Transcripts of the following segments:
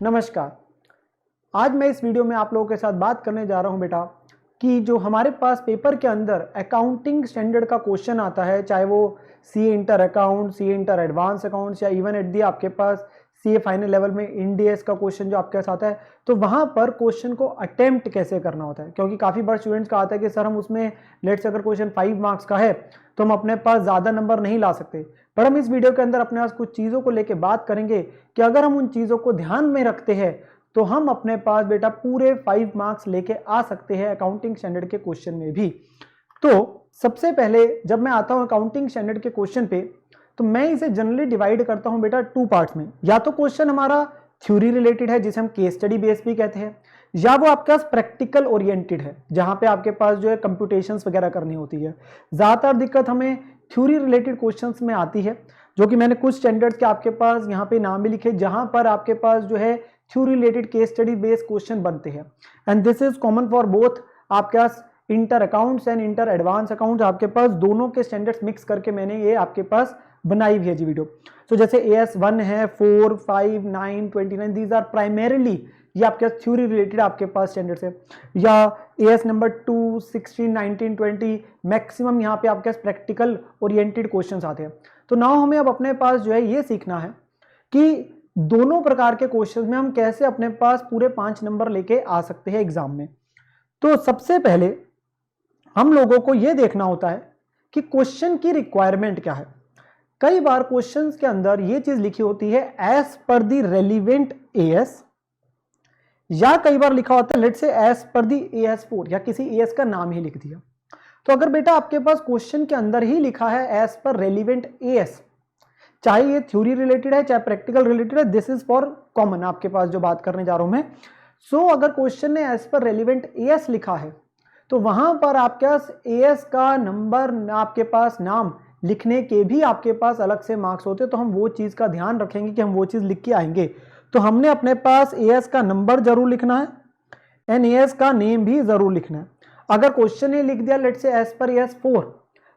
नमस्कार। आज मैं इस वीडियो में आप लोगों के साथ बात करने जा रहा हूं बेटा कि जो हमारे पास पेपर के अंदर अकाउंटिंग स्टैंडर्ड का क्वेश्चन आता है, चाहे वो CA inter account, CA inter advance accounts या इवन एट दी आपके पास सीए फाइनल लेवल में इंडीएस का क्वेश्चन जो आपके पास आता है, तो वहां पर क्वेश्चन को अटेम्प्ट कैसे करना होता है। क्योंकि काफ़ी बार स्टूडेंट्स का आता है कि सर हम उसमें लेट्स अगर क्वेश्चन 5 मार्क्स का है तो हम अपने पास ज़्यादा नंबर नहीं ला सकते। पर हम इस वीडियो के अंदर अपने पास कुछ चीज़ों को लेकर बात करेंगे कि अगर हम उन चीज़ों को ध्यान में रखते हैं तो हम अपने पास बेटा पूरे 5 मार्क्स लेके आ सकते हैं अकाउंटिंग स्टैंडर्ड के क्वेश्चन में भी। तो सबसे पहले जब मैं आता हूं अकाउंटिंग स्टैंडर्ड के क्वेश्चन पे, तो मैं इसे जनरली डिवाइड करता हूं बेटा 2 पार्ट्स में। या तो क्वेश्चन हमारा थ्योरी रिलेटेड है जिसे हम केस स्टडी बेस भी कहते हैं, या वो आपके पास प्रैक्टिकल ओरिएंटेड है जहां पे आपके पास जो है कंप्यूटेशंस वगैरह करनी होती है। ज्यादातर दिक्कत हमें थ्योरी रिलेटेड क्वेश्चंस में आती है, जो कि मैंने कुछ स्टैंडर्ड्स के आपके पास यहाँ पे नाम भी लिखे जहां पर आपके पास जो है theory related case study based question बनते हैं। And this is common for both आपके पास inter accounts and inter advance accounts. आपके पास दोनों के स्टैंडर्ड्स मिक्स करके मैंने ये आपके पास बनाई हुई है जी वीडियो। सो जैसे AS1 है, 4, 5, 9, 29, दीज आर प्राइमरीली ये आपके पास थ्योरी रिलेटेड आपके पास स्टैंडर्ड्स है। या AS नंबर 2, 16, 19, 20 मैक्सिमम यहाँ पे आपके पास प्रैक्टिकल ओरिएंटेड क्वेश्चंस आते हैं। तो नाउ हमें अब अपने पास जो है ये सीखना है कि दोनों प्रकार के क्वेश्चंस में हम कैसे अपने पास पूरे 5 नंबर लेके आ सकते हैं एग्जाम में। तो सबसे पहले हम लोगों को यह देखना होता है कि क्वेश्चन की रिक्वायरमेंट क्या है। कई बार क्वेश्चंस के अंदर यह चीज लिखी होती है as per the relevant AS, या कई बार लिखा होता है let's say as per the AS4 या किसी AS का नाम ही लिख दिया। तो अगर बेटा आपके पास क्वेश्चन के अंदर ही लिखा है एज पर रेलिवेंट AS, चाहे ये थ्योरी रिलेटेड है चाहे प्रैक्टिकल रिलेटेड है, दिस इज फॉर कॉमन आपके पास जो बात करने जा रहा हूं मैं। सो अगर क्वेश्चन ने एज पर रेलिवेंट AS लिखा है तो वहां पर आपके पास AS का नंबर, आपके पास नाम लिखने के भी आपके पास अलग से मार्क्स होते हैं। तो हम वो चीज का ध्यान रखेंगे कि हम वो चीज लिख के आएंगे। तो हमने अपने पास AS का नंबर जरूर लिखना है एंड AS का नेम भी जरूर लिखना है। अगर क्वेश्चन ने लिख दिया let's say as per AS4,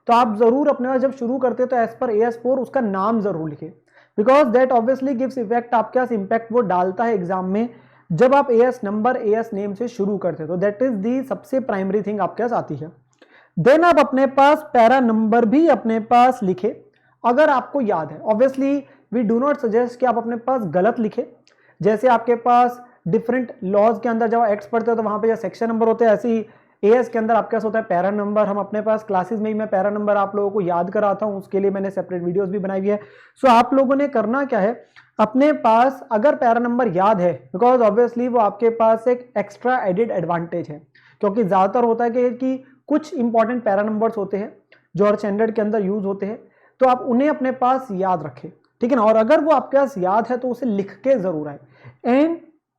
तो आप जरूर अपने पास जब शुरू करते हैं तो एज पर AS4 उसका नाम जरूर लिखें, because that obviously gives effect. आपके पास इंपैक्ट वो डालता है एग्जाम में जब आप AS नंबर AS नेम से शुरू करते हैं। तो दैट इज दी सबसे प्राइमरी थिंग आपके पास आती है। देन आप अपने पास पैरा नंबर भी अपने पास लिखे अगर आपको याद है। Obviously we do not suggest कि आप अपने पास गलत लिखे। जैसे आपके पास डिफरेंट लॉज के अंदर जब एक्ट पढ़ते हो तो वहां पे जो सेक्शन नंबर होते हैं, ऐसे ही AS के अंदर आपके पास होता है पैरा नंबर। हम अपने पास क्लासेस में ही मैं पैरा नंबर आप लोगों को याद कराता हूं, उसके लिए मैंने सेपरेट वीडियोस भी बनाई हुई है। सो आप लोगों ने करना क्या है, अपने पास अगर पैरा नंबर याद है, बिकॉज ऑब्वियसली वो आपके पास एक एक्स्ट्रा एडेड एडवांटेज है, क्योंकि ज्यादातर होता है कि कुछ इंपॉर्टेंट पैरा नंबर्स होते हैं जो हर स्टैंडर्ड के अंदर यूज होते हैं, तो आप उन्हें अपने पास याद रखें, ठीक है ना। और अगर वो आपके पास याद है तो उसे लिख के जरूर आए। एंड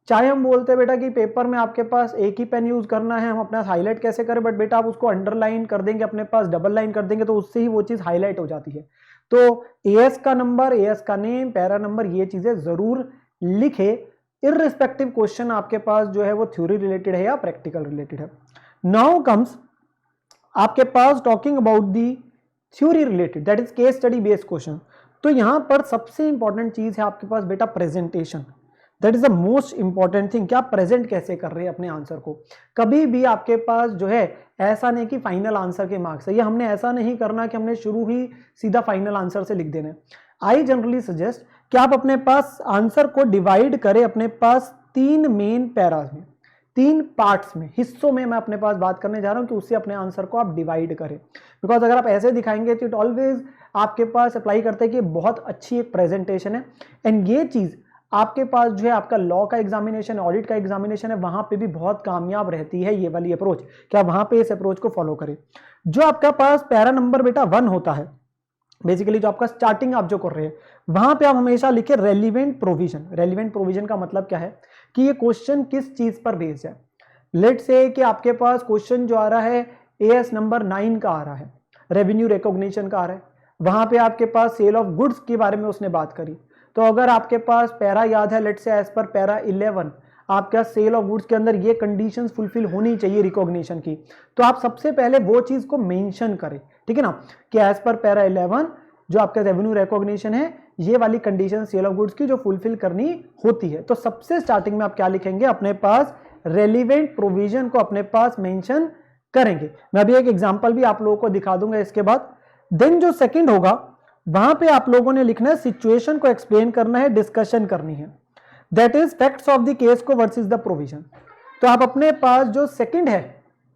चाहे हम बोलते हैं बेटा कि पेपर में आपके पास एक ही पेन यूज करना है, हम अपना हाईलाइट कैसे करें, बट बेटा आप उसको अंडरलाइन कर देंगे, अपने पास डबल लाइन कर देंगे तो उससे ही वो चीज हाईलाइट हो जाती है। तो AS का नंबर, AS का नेम, पैरा नंबर, ये चीजें जरूर लिखे, इररिस्पेक्टिव क्वेश्चन आपके पास जो है वो थ्योरी रिलेटेड है या प्रैक्टिकल रिलेटेड है। नाउ कम्स आपके पास talking about the theory related, that is case study based question. तो यहां पर सबसे इंपॉर्टेंट चीज है आपके पास बेटा presentation. That is the most important thing कि आप प्रेजेंट कैसे कर रहे हैं अपने आंसर को। कभी भी आपके पास जो है ऐसा नहीं कि फाइनल आंसर के मार्क्स है, ये हमने ऐसा नहीं करना कि हमने शुरू ही सीधा फाइनल आंसर से लिख देना है। आई जनरली सजेस्ट कि आप अपने पास आंसर को डिवाइड करें अपने पास 3 मेन पैराज में, 3 पार्ट्स में, हिस्सों में मैं अपने पास बात करने जा रहा हूं कि उससे अपने आंसर को आप डिवाइड करें। बिकॉज अगर आप ऐसे दिखाएंगे तो इट ऑलवेज आपके पास अप्लाई करते हैं कि बहुत अच्छी एक प्रेजेंटेशन है। एंड ये चीज आपके पास जो है आपका लॉ का एग्जामिनेशन, ऑडिट का एग्जामिनेशन है, वहां पे भी बहुत कामयाब रहती है ये वाली अप्रोच, कि आप वहां पे इस अप्रोच को फॉलो करें। जो आपका पास पैरा नंबर बेटा 1 होता है, बेसिकली जो आपका स्टार्टिंग आप जो कर रहे हैं, वहां पे आप हमेशा लिखे रेलिवेंट प्रोविजन। रेलिवेंट प्रोविजन का मतलब क्या है कि ये क्वेश्चन किस चीज पर बेस्ड है। लेट से कि आपके पास क्वेश्चन जो आ रहा है AS नंबर 9 का आ रहा है, रेवेन्यू रिकॉग्निशन का आ रहा है, वहां पे आपके पास सेल ऑफ गुड्स के बारे में उसने बात करी। तो अगर आपके पास पैरा याद है, लेट से एज पर पैरा 11 आपका सेल ऑफ गुड्स के अंदर ये कंडीशंस फुलफिल होनी चाहिए रिकॉग्निशन की, तो आप सबसे पहले वो चीज को मेंशन करें, ठीक है ना, कि एज पर पैरा 11 जो आपका रेवेन्यू रिकॉग्निशन है ये वाली कंडीशन सेल ऑफ गुड्स की जो फुलफिल करनी होती है। तो सबसे स्टार्टिंग में आप क्या लिखेंगे, अपने पास रेलिवेंट प्रोविजन को अपने पास मेंशन करेंगे। मैं अभी एक एग्जांपल भी आप लोगों को दिखा दूंगा इसके बाद। देन जो सेकंड होगा वहां पे आप लोगों ने लिखना है सिचुएशन को एक्सप्लेन करना है, डिस्कशन करनी है, that is facts of the case को वर्सेस द प्रोविजन। तो आप अपने पास जो सेकंड है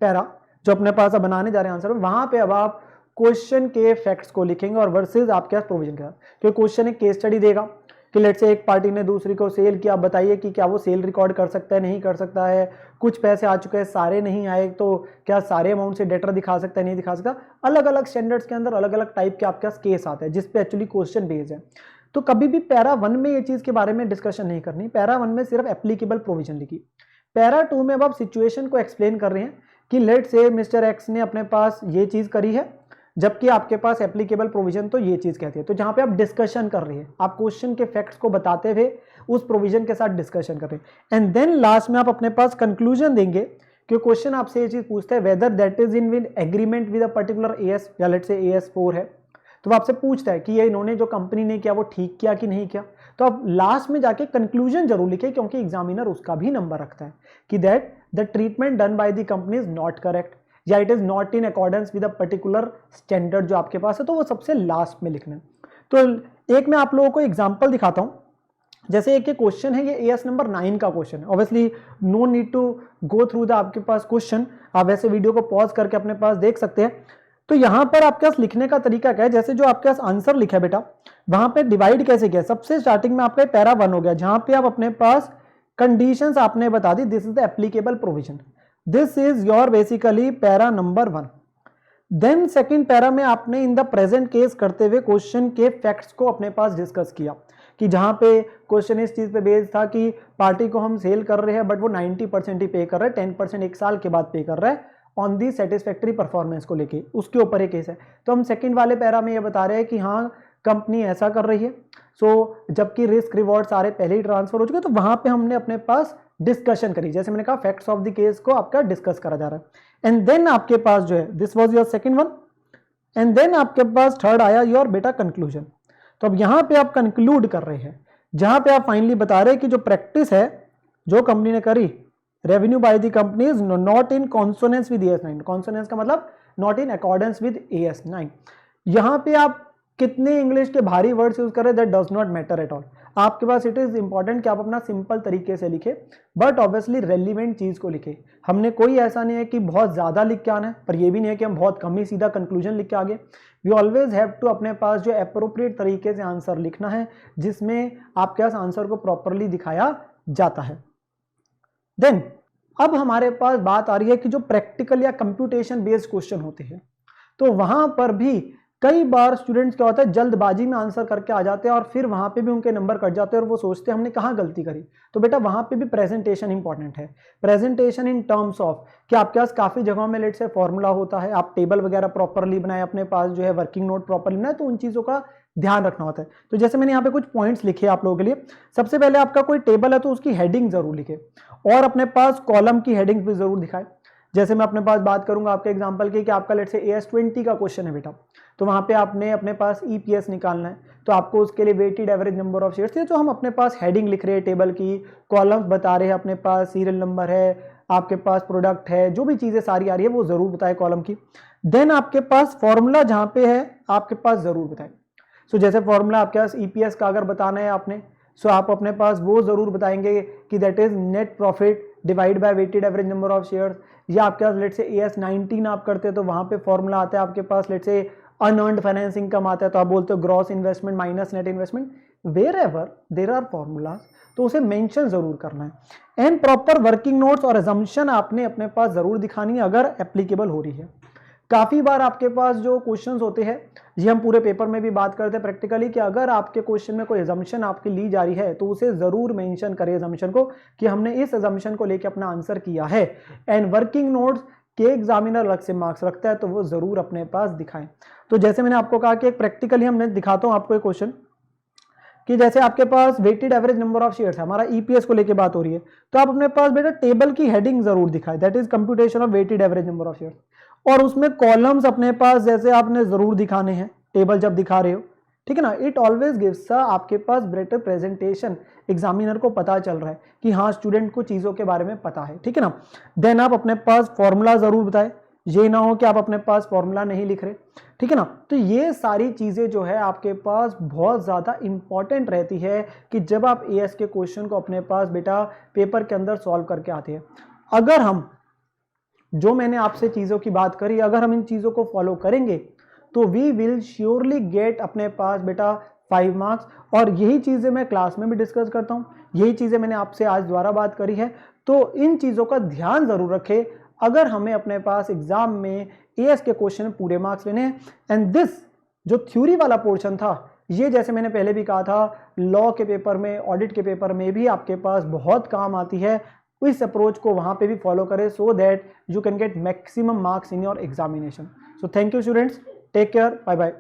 पैरा जो अपने पास अब बनाने जा रहे हैं आंसर में, वहां पे अब आप क्वेश्चन के फैक्ट्स को लिखेंगे और वर्सेस आपके पास प्रोविजन के साथ। क्योंकि क्वेश्चन एक केस स्टडी देगा कि लेट से एक पार्टी ने दूसरी को सेल किया, आप बताइए कि क्या वो सेल रिकॉर्ड कर सकता है, नहीं कर सकता है, कुछ पैसे आ चुके हैं सारे नहीं आए, तो क्या सारे अमाउंट से डेटर दिखा सकता है, नहीं दिखा सकता। अलग अलग स्टैंडर्ड्स के अंदर अलग अलग टाइप के आपके पास केस आते हैं जिसपे एक्चुअली क्वेश्चन बेस्ड है। तो कभी भी पैरा 1 में ये चीज के बारे में डिस्कशन नहीं करनी, पैरा 1 में सिर्फ एप्लीकेबल प्रोविजन लिखी। पैरा 2 में अब आप सिचुएशन को एक्सप्लेन कर रहे हैं कि लेट से मिस्टर एक्स ने अपने पास ये चीज करी है, जबकि आपके पास एप्लीकेबल प्रोविजन तो ये चीज कहती है। तो जहां पे आप डिस्कशन कर रहे हैं, आप क्वेश्चन के फैक्ट्स को बताते हुए उस प्रोविजन के साथ डिस्कशन कर रहे हैं। एंड देन लास्ट में आप अपने पास कंक्लूजन देंगे कि क्वेश्चन आपसे ये चीज पूछता है whether that is in with agreement with a particular as या लेट से AS4 है, तो वो आपसे पूछता है कि ये इन्होंने जो कंपनी ने किया वो ठीक किया कि नहीं किया। तो आप लास्ट में जाके कंक्लूजन जरूर लिखे, क्योंकि एग्जामिनर उसका भी नंबर रखता है कि that the treatment done by the company is not correct या it is not in accordance with a particular standard जो आपके पास है, तो वो सबसे लास्ट में लिखना है। तो एक मैं आप लोगों को एग्जांपल दिखाता हूं। जैसे एक क्वेश्चन है, ये AS नंबर 9 का क्वेश्चन है। Obviously no need to go through the आपके पास क्वेश्चन, आप वैसे वीडियो को पॉज करके अपने पास देख सकते हैं। तो यहां पर आपके पास लिखने का तरीका क्या है, जैसे जो आपके पास आंसर लिखा है बेटा, वहां पे डिवाइड कैसे किया। सबसे स्टार्टिंग में आपका पैरा 1 हो गया, जहां पे आप अपने पास कंडीशंस आपने बता दी, this is the applicable provision, this is your basically para number 1। Then second para में आपने इन द प्रेजेंट केस करते हुए क्वेश्चन के फैक्ट्स को अपने पास डिस्कस किया कि जहां पे क्वेश्चन इस चीज पे बेस्ड था कि पार्टी को हम सेल कर रहे हैं बट वो 90% ही पे कर रहा है, 10% एक साल के बाद पे कर रहा है ऑन दी सेटिस्फैक्टरी परफॉर्मेंस को लेके, उसके ऊपर एक केस है। तो हम सेकंड वाले पैरा में ये बता रहे हैं कि हाँ कंपनी ऐसा कर रही है, सो जबकि रिस्क रिवॉर्ड सारे पहले ही ट्रांसफर हो चुके, तो वहां पे हमने अपने पास डिस्कशन करी, जैसे मैंने कहा फैक्ट्स ऑफ द केस को आपका डिस्कस करा जा रहा है। एंड देन आपके पास जो है this was your second one, and then आपके पास थर्ड आया योर बेटा कंक्लूजन। तो अब यहां पे आप कंक्लूड कर रहे हैं, जहां पे आप फाइनली बता रहे हैं कि जो प्रैक्टिस है जो कंपनी ने करी, revenue bye the company is not in consonance with AS9। Consonance का मतलब not in accordance with AS9। यहां पे आप कितने इंग्लिश के भारी वर्ड्स यूज कर रहे हैं that does not matter at all. आपके पास इट इज इंपॉर्टेंट कि आप अपना सिंपल तरीके से लिखे, बट ऑब्वियसली रेलिवेंट चीज को लिखे। हमने कोई ऐसा नहीं है कि बहुत ज्यादा लिख के आना है, पर यह भी नहीं है कि हम बहुत कम ही सीधा कंक्लूजन लिख के आगे। वी ऑलवेज हैव टू अपने पास जो अप्रोप्रिएट तरीके से आंसर लिखना है, जिसमें आपके पास आंसर को प्रॉपरली दिखाया जाता है। देन अब हमारे पास बात आ रही है कि जो प्रैक्टिकल या कंप्यूटेशन बेस्ड क्वेश्चन होते हैं, तो वहां पर भी कई बार स्टूडेंट्स क्या होता है जल्दबाजी में आंसर करके आ जाते हैं और फिर वहां पे भी उनके नंबर कट जाते हैं और वो सोचते हैं हमने कहाँ गलती करी। तो बेटा वहां पे भी प्रेजेंटेशन इंपॉर्टेंट है। प्रेजेंटेशन इन टर्म्स ऑफ कि आपके पास काफी जगहों में लेट से फॉर्मूला होता है, आप टेबल वगैरह प्रॉपरली बनाए, अपने पास जो है वर्किंग नोट प्रॉपरली बनाए, तो उन चीजों का ध्यान रखना होता है। तो जैसे मैंने यहाँ पे कुछ पॉइंट्स लिखे आप लोगों के लिए। सबसे पहले आपका कोई टेबल है तो उसकी हेडिंग जरूर लिखे और अपने पास कॉलम की हेडिंग भी जरूर दिखाए। जैसे मैं अपने पास बात करूंगा आपके एग्जांपल की कि आपका लेट से AS20 का क्वेश्चन है बेटा, तो वहां पे आपने अपने पास EPS निकालना है, तो आपको उसके लिए weighted average number of shares है, तो हम अपने पास हेडिंग लिख रहे हैं टेबल की, कॉलम्स बता रहे हैं, अपने पास सीरियल नंबर है, आपके पास प्रोडक्ट है, जो भी चीजें सारी आ रही है वो जरूर बताए कॉलम की। देन आपके पास फॉर्मूला जहां पे है आपके पास जरूर बताए। सो जैसे फॉर्मूला आपके पास EPS का अगर बताना है आपने, सो आप अपने पास वो जरूर बताएंगे कि that is net profit divide by weighted average number of shares. या आपके पास लेट से AS19 आप करते हैं तो वहां पे फॉर्मूला आता है आपके पास लेट से अनअर्न्ड फाइनेंस इनकम आता है, तो आप बोलते हो gross investment minus net investment. Wherever there are formulas तो उसे मेंशन जरूर करना है। एंड प्रॉपर वर्किंग नोट्स और अजम्पशन आपने अपने पास जरूर दिखानी है अगर एप्लीकेबल हो रही है। काफी बार आपके पास जो क्वेश्चंस होते हैं, ये हम पूरे पेपर में भी बात करते हैं प्रैक्टिकली, कि अगर आपके क्वेश्चन में कोई अजम्पशन आपकी ली जा रही है तो उसे जरूर मेंशन करें अजम्पशन को कि हमने इस अजम्पशन को लेकर अपना आंसर किया है। एंड वर्किंग नोट्स के एग्जामिनर अलग से मार्क्स रखता है तो वो जरूर अपने पास दिखाएं। तो जैसे मैंने आपको कहा कि एक प्रैक्टिकली हमने दिखाता हूं आपको एक क्वेश्चन कि जैसे आपके पास weighted average number of shares है, हमारा EPS को लेके बात हो रही है, तो आप अपने पास बेटा टेबल की हेडिंग जरूर दिखाए, that is computation of weighted average number of shares, और उसमें कॉलम्स अपने पास जैसे आपने जरूर दिखाने हैं टेबल जब दिखा रहे हो ठीक है ना, इट ऑलवेज गिव्स आपके पास बेटर प्रेजेंटेशन, एग्जामिनर को पता चल रहा है कि हाँ स्टूडेंट को चीज़ों के बारे में पता है, ठीक है ना। देन आप अपने पास फॉर्मूला ज़रूर बताएं, ये ना हो कि आप अपने पास फॉर्मूला नहीं लिख रहे, ठीक है ना। तो ये सारी चीज़ें जो है आपके पास बहुत ज़्यादा इंपॉर्टेंट रहती है कि जब आप एएस के क्वेश्चन को अपने पास बेटा पेपर के अंदर सॉल्व करके आते हैं। अगर हम जो मैंने आपसे चीज़ों की बात करी, अगर हम इन चीज़ों को फॉलो करेंगे तो वी विल श्योरली गेट अपने पास बेटा 5 मार्क्स। और यही चीज़ें मैं क्लास में भी डिस्कस करता हूँ, यही चीज़ें मैंने आपसे आज द्वारा बात करी है। तो इन चीज़ों का ध्यान ज़रूर रखें अगर हमें अपने पास एग्जाम में एएस के क्वेश्चन में पूरे मार्क्स लेने हैं। एंड दिस जो थ्योरी वाला पोर्शन था, ये जैसे मैंने पहले भी कहा था, लॉ के पेपर में, ऑडिट के पेपर में भी आपके पास बहुत काम आती है। इस अप्रोच को वहां पे भी फॉलो करें so that you can get maximum marks in your examination. So thank you students, take care, bye bye.